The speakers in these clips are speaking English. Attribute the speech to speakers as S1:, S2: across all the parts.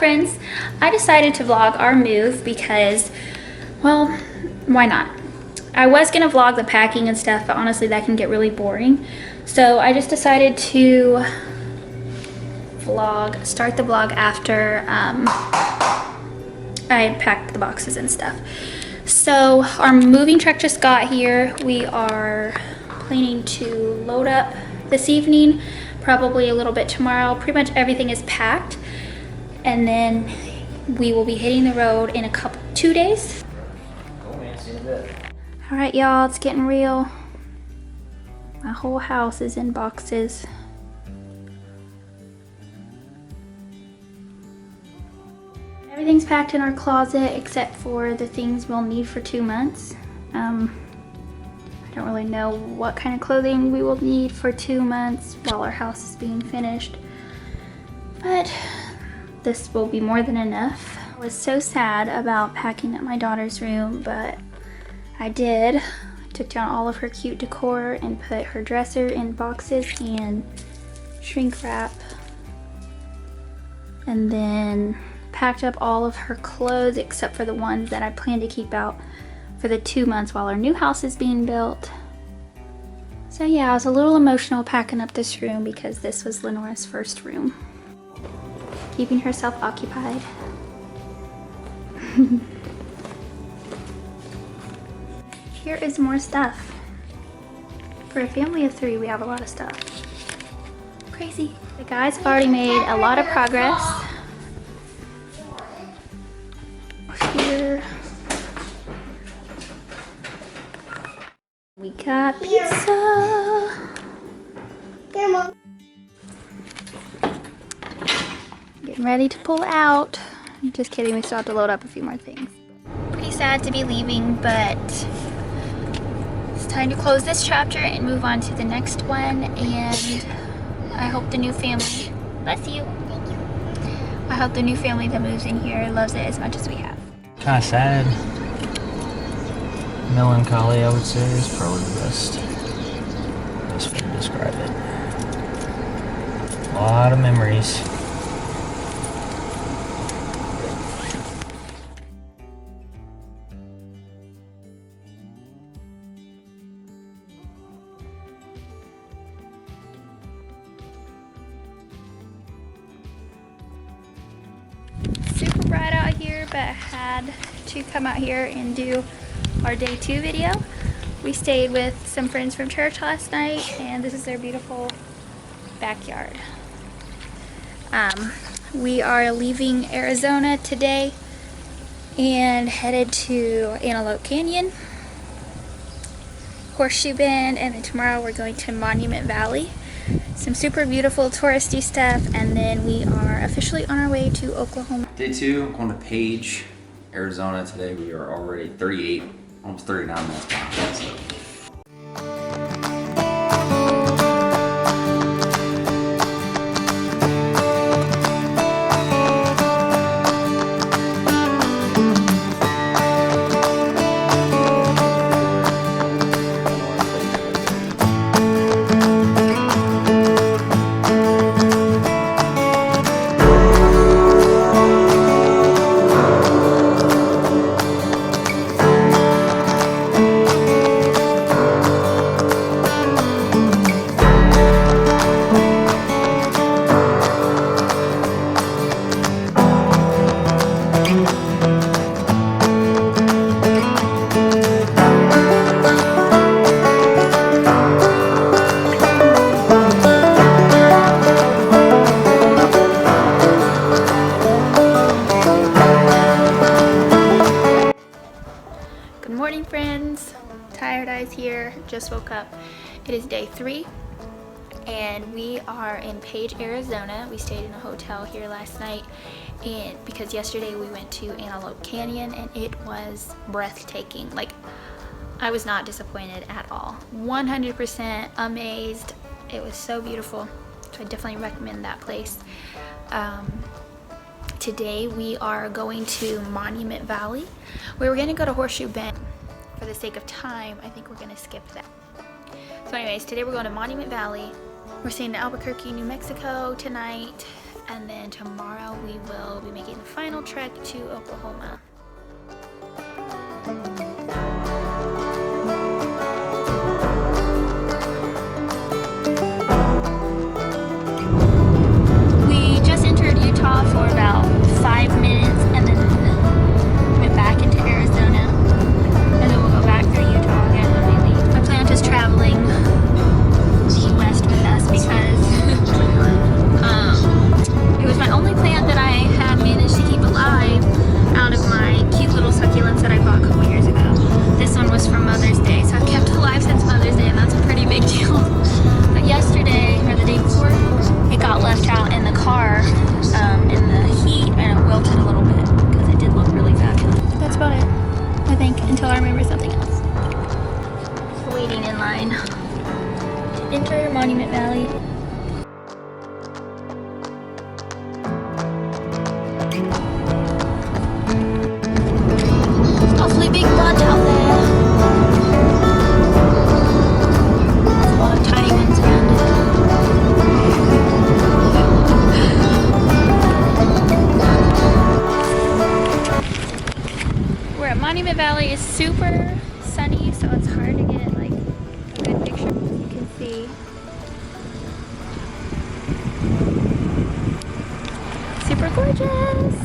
S1: friends, I decided to vlog our move because, well, why not? I was gonna vlog the packing and stuff, but honestly that can get really boring. So I just decided to start the vlog after I packed the boxes and stuff. So our moving truck just got here. We are planning to load up this evening, probably a little bit tomorrow. Pretty much everything is packed. And then we will be hitting the road in 2 days.
S2: Oh man, see you in a bit.
S1: All right, y'all, it's getting real. My whole house is in boxes. Everything's packed in our closet except for the things we'll need for 2 months. I don't really know what kind of clothing we will need for 2 months while our house is being finished, but this will be more than enough. I was so sad about packing up my daughter's room, but I did. I took down all of her cute decor and put her dresser in boxes and shrink wrap, and then packed up all of her clothes except for the ones that I plan to keep out for the 2 months while our new house is being built. So yeah, I was a little emotional packing up this room because this was Lenora's first room. Keeping herself occupied. Here is more stuff. For a family of 3, we have a lot of stuff. Crazy. The guys have already made a lot of progress. Here we got pizza. Getting ready to pull out. Just kidding, we still have to load up a few more things. Pretty sad to be leaving, but it's time to close this chapter and move on to the next one. And I hope the new family, bless you. I hope the new family that moves in here loves it as much as we have.
S2: Kind of sad. Melancholy, I would say, is probably the best way to describe it. A lot of memories.
S1: Super bright out here, but I had to come out here and do our day 2 video. We stayed with some friends from church last night, and this is their beautiful backyard. We are leaving Arizona today and headed to Antelope Canyon, Horseshoe Bend, and then tomorrow we're going to Monument Valley. Some super beautiful touristy stuff, and then we are officially on our way to Oklahoma.
S3: Day 2, going to Page, Arizona today. We are already 38, almost 39 minutes behind. So.
S1: Just woke up. It is day 3 and we are in Page, Arizona. We stayed in a hotel here last night and because yesterday we went to Antelope Canyon and it was breathtaking. Like, I was not disappointed at all. 100% amazed. It was so beautiful. So I definitely recommend that place. Today we are going to Monument Valley. We were going to go to Horseshoe Bend. For the sake of time, I think we're going to skip that. So anyways, today we're going to Monument Valley. We're staying in Albuquerque, New Mexico tonight. and then tomorrow we will be making the final trek to Oklahoma. We just entered Utah for about 5 minutes and then went back into Arizona, and then we'll go back through Utah again when we leave. My plant is traveling the west with us because it was my only plant that I had managed to keep alive out of my cute little succulents that I bought a couple years ago. This one was from Mother's Day, so I've kept it alive since Mother's Day, and that's a pretty big deal. But yesterday, or the day before, it got left out in the car in the heat, and it wilted a little bit because it did look really fabulous. That's about it, I think, until I remember something else. Waiting in line to enter Monument Valley. Awfully big butt out there. There's a lot of tiny ones around it. We're at Monument Valley. It's super sunny, so it's hard to get like a good picture. As you can see, super gorgeous.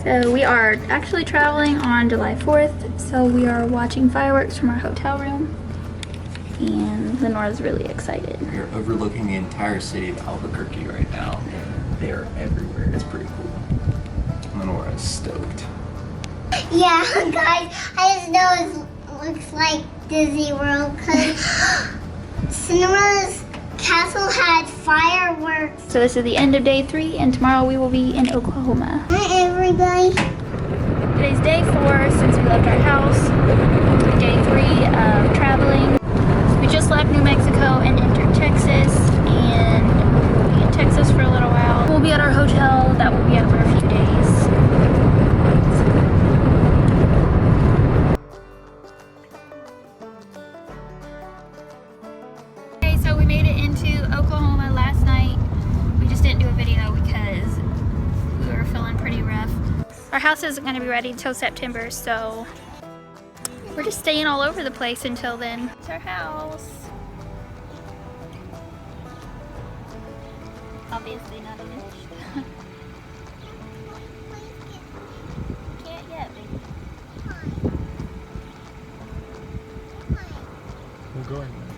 S1: So we are actually traveling on July 4th, so we are watching fireworks from our hotel room, and Lenora's really excited.
S3: We're overlooking the entire city of Albuquerque right now. They are everywhere. It's pretty cool. Lenora is stoked.
S4: Yeah, guys, I just know it looks like Disney World because Cinderella's castle had fireworks.
S1: So this is the end of day 3, and tomorrow we will be in Oklahoma.
S4: Hi, everybody.
S1: Today's day 4 since we left our house. Day 3 of traveling. We just left New Mexico and entered Texas, and we'll be in Texas for a little while. We'll be at our hotel that we'll be at for a few days. Okay, so we made it into Oklahoma last night. We just didn't do a video because we were feeling pretty rough. Our house isn't going to be ready until September, so we're just staying all over the place until then. It's our house. Obviously not finished. Can't yet, baby.
S2: We're going there.